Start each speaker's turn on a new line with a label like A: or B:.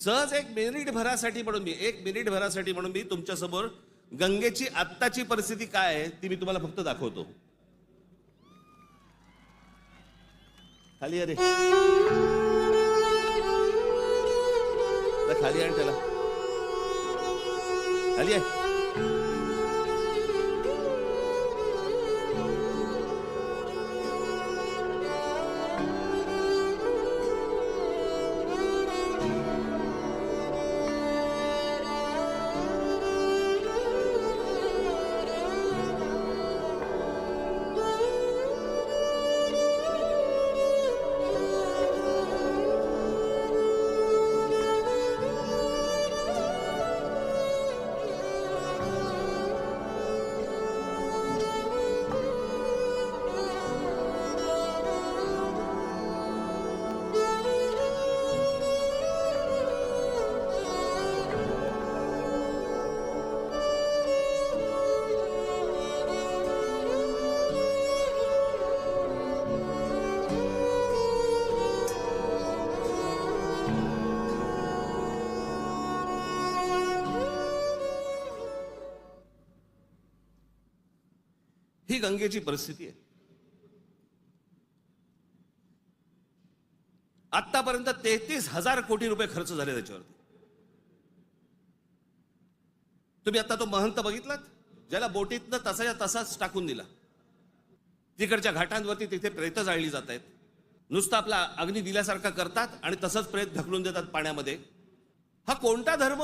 A: सहज एक मिनिट भरासाठी म्हणून मी तुमच्यासमोर गंगेची आत्ताची परिस्थिती काय आहे ती मी तुम्हाला फक्त दाखवतो. खाली अरे खाली आण त्याला, खाली आहे. ही गंगेची परिस्थिती आहे. आतापर्यंत 33,000 कोटी रुपये खर्च झाले त्याच्यावरती. तुम्ही आता तो महंत बघितलात ज्याला बोटीतनं तसाच्या तसाच टाकून दिला. तिकडच्या घाटांवरती तिथे प्रेत जाळली जात आहेत. नुसतं आपला अग्नी दिल्यासारखा करतात आणि तसंच प्रेत ढकलून देतात पाण्यामध्ये. हा कोणता धर्म?